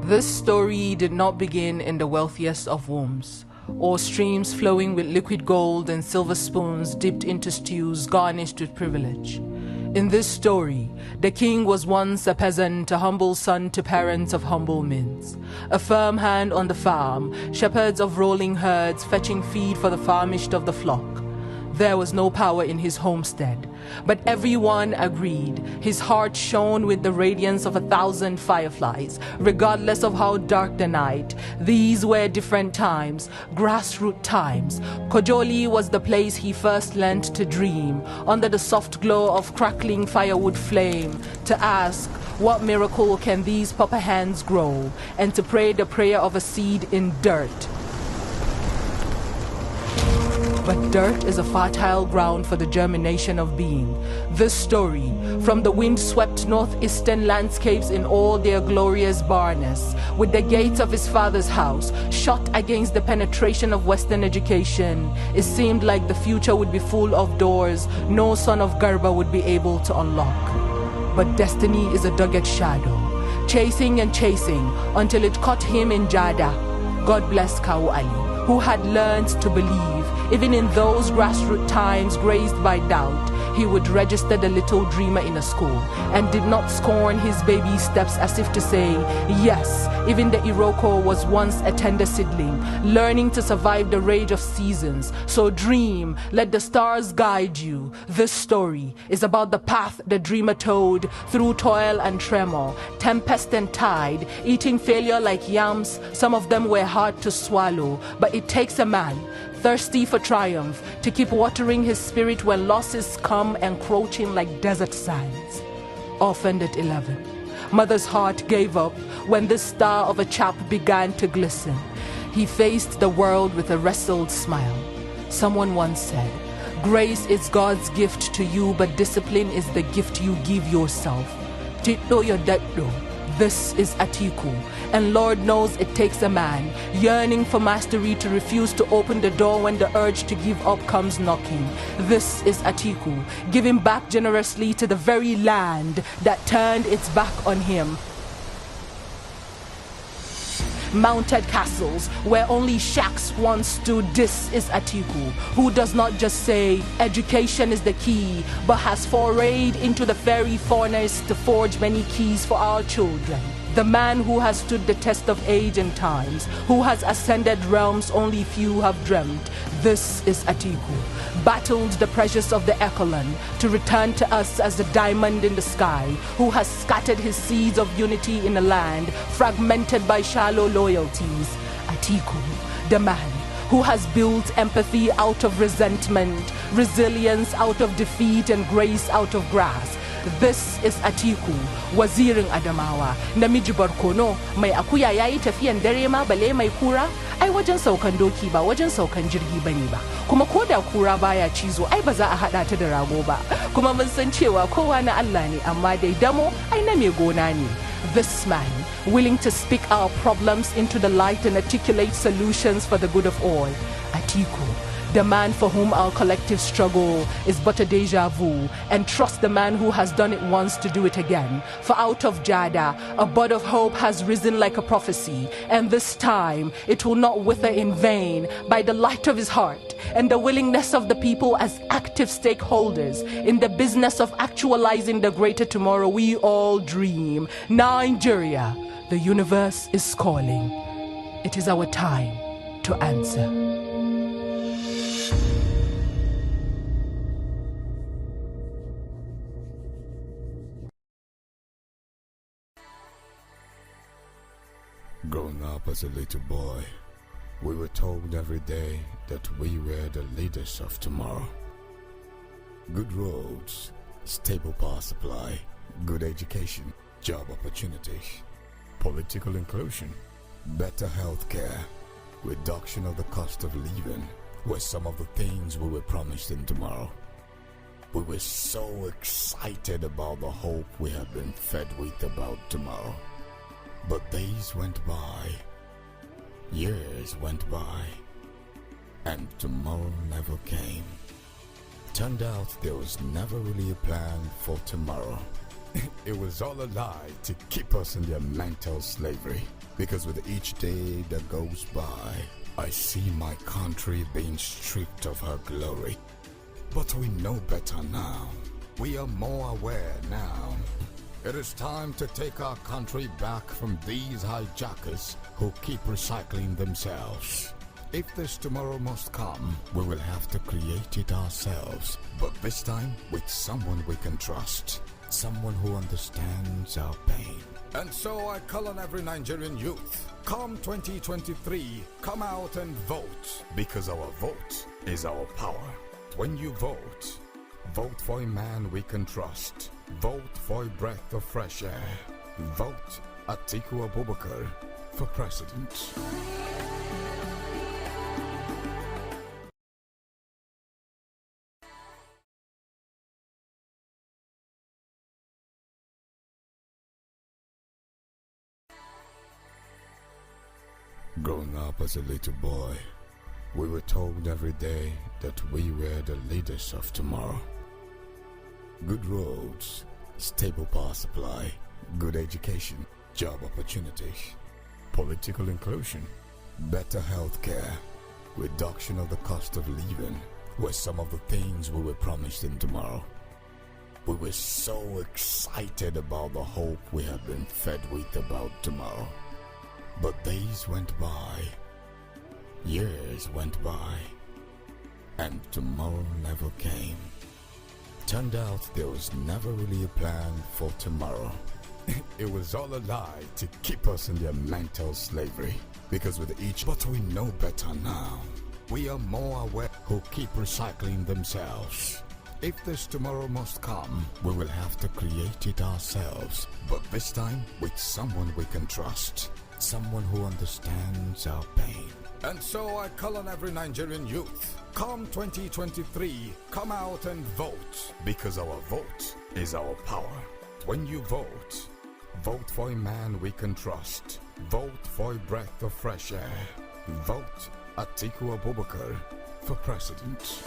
This story did not begin in the wealthiest of wombs, or streams flowing with liquid gold and silver spoons dipped into stews garnished with privilege. In this story, the king was once a peasant, a humble son to parents of humble minds. A firm hand on the farm, shepherds of rolling herds fetching feed for the famished of the flock. There was no power in his homestead, but everyone agreed. His heart shone with the radiance of 1,000 fireflies, regardless of how dark the night. These were different times, grassroots times. Kojoli was the place he first learnt to dream, under the soft glow of crackling firewood flame, to ask, what miracle can these proper hands grow, and to pray the prayer of a seed in dirt. But dirt is a fertile ground for the germination of being. This story, from the wind-swept northeastern landscapes in all their glorious barrenness, with the gates of his father's house shut against the penetration of Western education, it seemed like the future would be full of doors no son of Garba would be able to unlock. But destiny is a dogged shadow, chasing and chasing until it caught him in Jada. God bless Kau Ali, who had learned to believe. Even in those grassroots times grazed by doubt, he would register the little dreamer in a school and did not scorn his baby steps as if to say, yes, even the Iroko was once a tender seedling, learning to survive the rage of seasons. So dream, let the stars guide you. This story is about the path the dreamer towed through toil and tremor, tempest and tide, eating failure like yams. Some of them were hard to swallow, but it takes a man thirsty for triumph to keep watering his spirit when losses come encroaching like desert sands. Orphaned at 11, mother's heart gave up when the star of a chap began to glisten. He faced the world with a wrestled smile. Someone once said, grace is God's gift to you, but discipline is the gift you give yourself. Tito your daddo. This is Atiku, and Lord knows it takes a man yearning for mastery to refuse to open the door when the urge to give up comes knocking. This is Atiku, giving back generously to the very land that turned its back on him. Mounted castles where only shacks once stood. This is Atiku, who does not just say education is the key, but has forayed into the fairy furnace to forge many keys for our children. The man who has stood the test of age and times, who has ascended realms only few have dreamt. This is Atiku, battled the pressures of the Echelon to return to us as the diamond in the sky, who has scattered his seeds of unity in a land fragmented by shallow loyalties. Atiku, the man who has built empathy out of resentment, resilience out of defeat, and grace out of grass. This is Atiku, wazirin Adamawa, namiji barkono, mai akuya yayi tafiyan dare ma bale mai kura, ai wajen saukan doki ba wajen saukan jirgi bane ba, kuma koda kura baya cizo ai ba za a hada ta da rago ba, kuma mun san cewa kowa na Allah ne amma dai damo ai na mai gona ne. This man, willing to speak our problems into the light and articulate solutions for the good of all. Atiku, the man for whom our collective struggle is but a deja vu, and trust the man who has done it once to do it again. For out of Jada, a bud of hope has risen like a prophecy, and this time it will not wither in vain. By the light of his heart and the willingness of the people as active stakeholders in the business of actualizing the greater tomorrow we all dream. Nigeria, the universe is calling. It is our time to answer. Growing up as a little boy, we were told every day that we were the leaders of tomorrow. Good roads, stable power supply, good education, job opportunities, political inclusion, better health care, reduction of the cost of living were some of the things we were promised in tomorrow. We were so excited about the hope we had been fed with about tomorrow. But days went by, years went by, and tomorrow never came. Turned out there was never really a plan for tomorrow. It was all a lie to keep us in their mental slavery. Because with each day that goes by, I see my country being stripped of her glory. But we know better now. We are more aware now. It is time to take our country back from these hijackers who keep recycling themselves. If this tomorrow must come, we will have to create it ourselves. But this time with someone we can trust. Someone who understands our pain. And so I call on every Nigerian youth. Come 2023, come out and vote. Because our vote is our power. When you vote, vote for a man we can trust. Vote for a breath of fresh air. Vote Atikulive for president. Growing up as a little boy, we were told every day that we were the leaders of tomorrow. Good roads, stable power supply, good education, job opportunities, political inclusion, better health care, reduction of the cost of living were some of the things we were promised in tomorrow. We were so excited about the hope we had been fed with about tomorrow. But days went by, years went by, and tomorrow never came. Turned out there was never really a plan for tomorrow. It was all a lie to keep us in their mental slavery. Because with each, but we know better now. We are more aware who keep recycling themselves. If this tomorrow must come, we will have to create it ourselves. But this time with someone we can trust. Someone who understands our pain. And so I call on every Nigerian youth. Come 2023, come out and vote. Because our vote is our power. When you vote, vote for a man we can trust. Vote for a breath of fresh air. Vote Atikulive for president.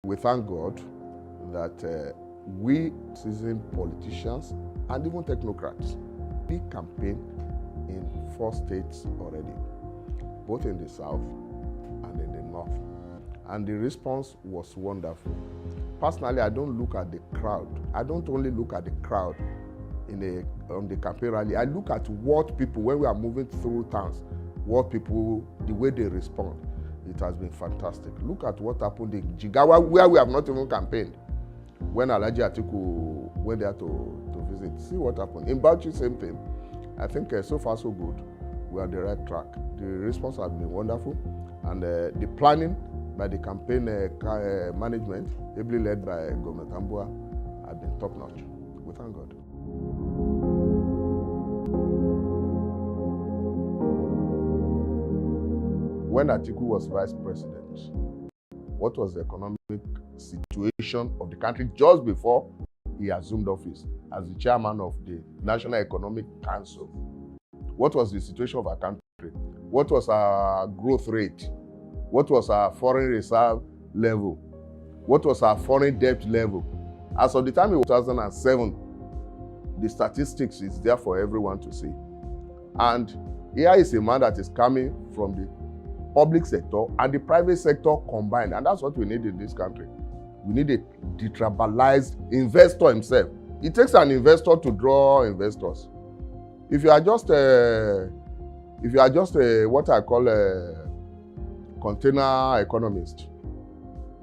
We thank God that we seasoned politicians and even technocrats, we campaign in 4 states already, both in the south and in the north. And the response was wonderful. Personally, I don't look at the crowd. I don't only look at the crowd on the campaign rally. I look at what people, when we are moving through towns, what people, the way they respond. It has been fantastic. Look at what happened in Jigawa, where we have not even campaigned. When Atiku went there to visit, see what happened. In Bauchi, same thing. I think so far so good. We are on the right track. The response has been wonderful, and the planning by the campaign management, ably led by Governor Tambua, have been top notch. We thank God. When Atiku was vice president, what was the economic situation of the country just before he assumed office as the chairman of the National Economic Council? What was the situation of our country? What was our growth rate? What was our foreign reserve level? What was our foreign debt level? As of the time in 2007, the statistics is there for everyone to see. And here is a man that is coming from the public sector and the private sector combined, and that's what we need in this country. We need a detribalized investor himself. It takes an investor to draw investors. If you are just what I call a container economist,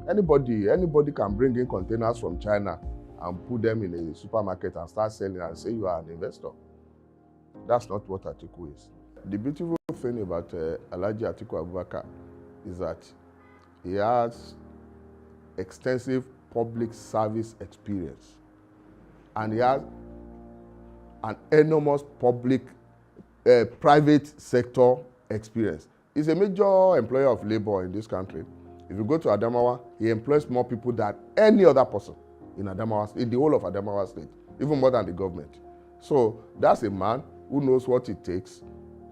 anybody can bring in containers from China and put them in a supermarket and start selling and say you are an investor. That's not what Atiku is. The beautiful thing about Alhaji Atiku Abubakar is that he has extensive public service experience, and he has an enormous private sector experience. He's a major employer of labor in this country. If you go to Adamawa, he employs more people than any other person in Adamawa, in the whole of Adamawa State, even more than the government. So that's a man who knows what it takes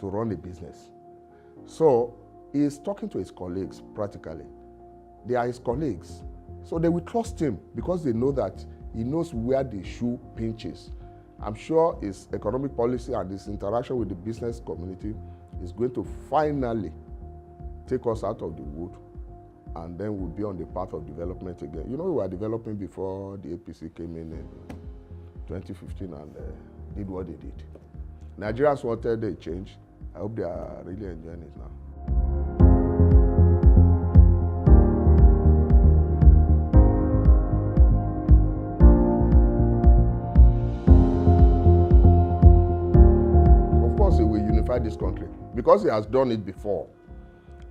to run a business. So he is talking to his colleagues practically. They are his colleagues. So they will trust him because they know that he knows where the shoe pinches. I'm sure his economic policy and his interaction with the business community is going to finally take us out of the wood, and then we'll be on the path of development again. You know, we were developing before the APC came in 2015 and did what they did. Nigerians wanted a change. I hope they are really enjoying it now. Of course, he will unify this country because he has done it before.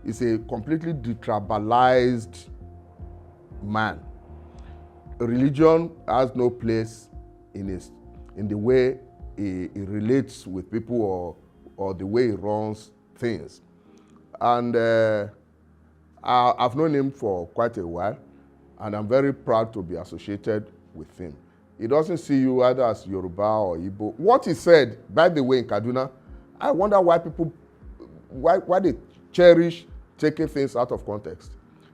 He's a completely detribalized man. Religion has no place in the way he relates with people or the way he runs things. And I've known him for quite a while, and I'm very proud to be associated with him. He doesn't see you either as Yoruba or Igbo. What he said, by the way, in Kaduna, I wonder why people, why they cherish taking things out of context.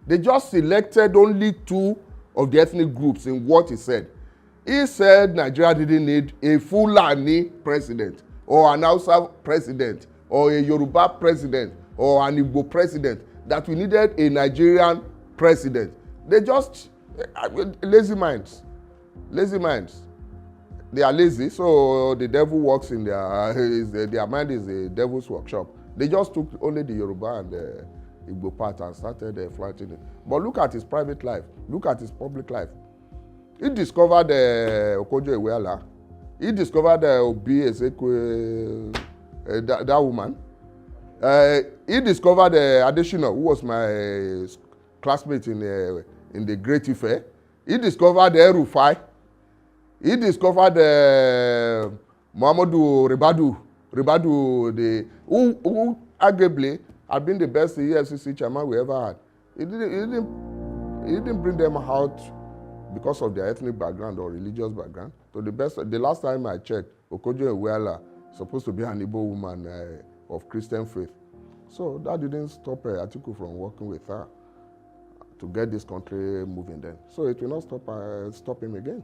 They just selected only two of the ethnic groups in what he said. He said Nigeria didn't need a Fulani president, or an Hausa president, or a Yoruba president, or an Igbo president, that we needed a Nigerian president. They just, lazy minds. Lazy minds. They are lazy, so the devil works in their mind is the devil's workshop. They just took only the Yoruba and the Igbo part and started flaunting it. But look at his private life. Look at his public life. He discovered Okojo Iweala. He discovered Obi Ezekwe, that woman. He discovered Adeshina, who was my classmate in the Great Ife. He discovered Erufai. He discovered Muhammadu Ribadu, who arguably had been the best EFCC chairman we ever had. He didn't bring them out because of their ethnic background or religious background. So the last time I checked, Okojo Iweala supposed to be an Igbo woman of Christian faith. So that didn't stop Atiku from working with her to get this country moving then. So it will not stop him again.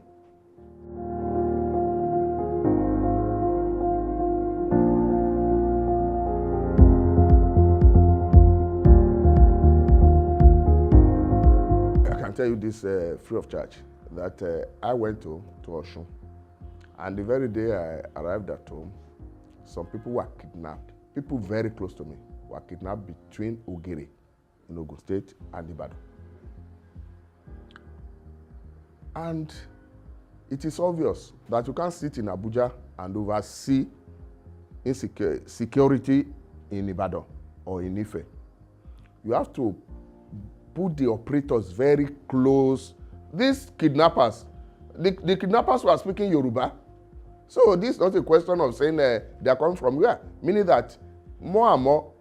I can tell you this free of charge, that I went to Osun, and the very day I arrived at home, some people were kidnapped. People very close to me were kidnapped between Ogere in Ogun State and Ibadan. And it is obvious that you can't sit in Abuja and oversee security in Ibadan or in Ife. You have to put the operators very close. These kidnappers, the kidnappers were speaking Yoruba. So this is not a question of saying they are coming from where. Meaning that more and more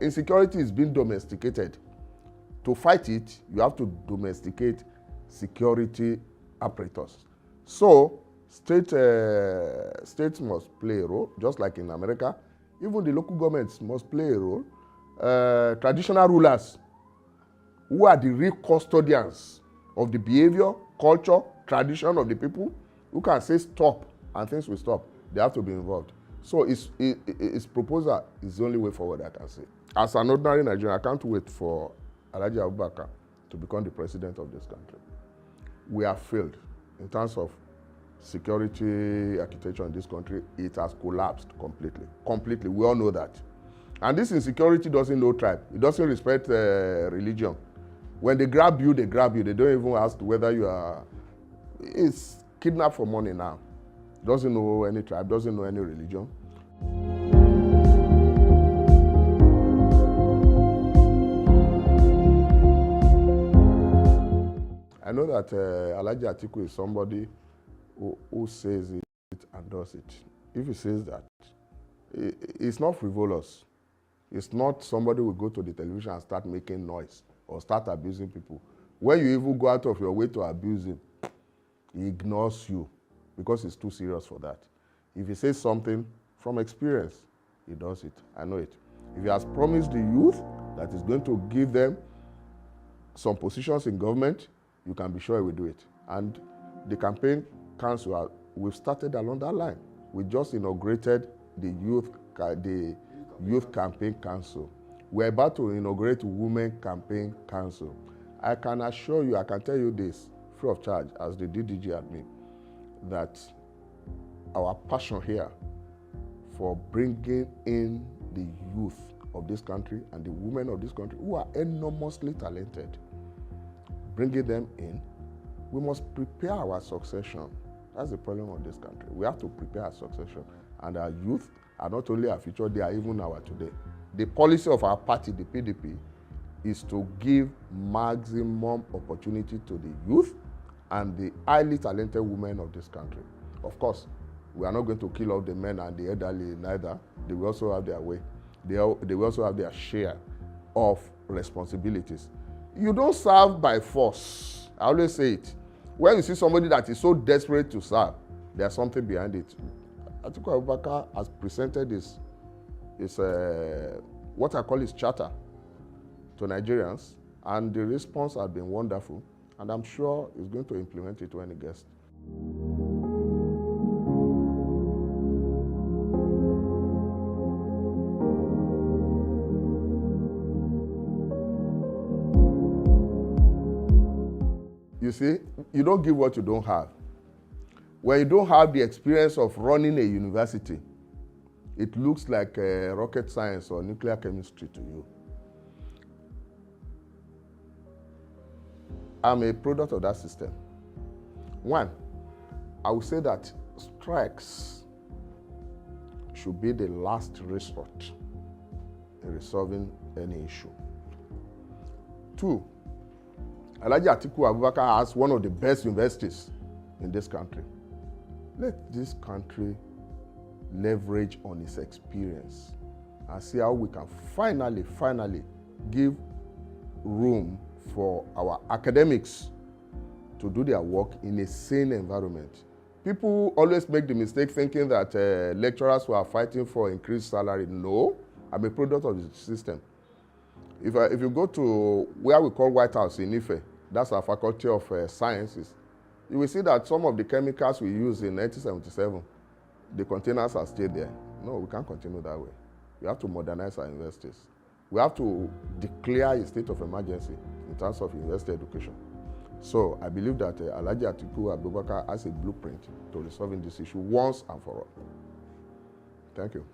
insecurity is being domesticated. To fight it, you have to domesticate security apparatus. So states must play a role, just like in America. Even the local governments must play a role. Traditional rulers, who are the real custodians of the behavior, culture, tradition of the people, who can say stop and things will stop. They have to be involved. So his proposal is the only way forward, I can say. As an ordinary Nigerian, I can't wait for Alhaji Abubakar to become the president of this country. We have failed in terms of security architecture in this country. It has collapsed completely. Completely. We all know that. And this insecurity doesn't know tribe. It doesn't respect religion. When they grab you, they grab you. They don't even ask whether you are... It's kidnapped for money now. Doesn't know any tribe, doesn't know any religion. I know that Alhaji Atiku is somebody who says it and does it. If he says that, it's not frivolous. It's not somebody who will go to the television and start making noise or start abusing people. When you even go out of your way to abuse him, he ignores you because it's too serious for that. If he says something from experience, he does it. I know it. If he has promised the youth that he's going to give them some positions in government, you can be sure we do it. And the campaign council, we've started along that line. We just inaugurated the youth campaign council. We're about to inaugurate women campaign council. I can assure you, I can tell you this, free of charge, as the DDG admin, that our passion here for bringing in the youth of this country and the women of this country who are enormously talented, bringing them in, we must prepare our succession. That's the problem of this country. We have to prepare our succession. And our youth are not only our future, they are even our today. The policy of our party, the PDP, is to give maximum opportunity to the youth and the highly talented women of this country. Of course, we are not going to kill off the men and the elderly neither. They will also have their way. They will also have their share of responsibilities. You don't serve by force. I always say it. When you see somebody that is so desperate to serve, there's something behind it. Atikulive has presented his what I call his charter to Nigerians, and the response has been wonderful, and I'm sure he's going to implement it when he gets. You see, you don't give what you don't have. When you don't have the experience of running a university, it looks like rocket science or nuclear chemistry to you. I'm a product of that system. One, I would say that strikes should be the last resort in resolving any issue. Two, Atikulive has one of the best universities in this country. Let this country leverage on its experience and see how we can finally give room for our academics to do their work in a sane environment. People always make the mistake thinking that lecturers who are fighting for increased salary. No, I'm a product of the system. If you go to where we call White House in Ife, that's our Faculty of Sciences, you will see that some of the chemicals we used in 1977, the containers are still there. No, we can't continue that way. We have to modernize our universities. We have to declare a state of emergency in terms of university education. So I believe that Atikulive has a blueprint to resolving this issue once and for all. Thank you.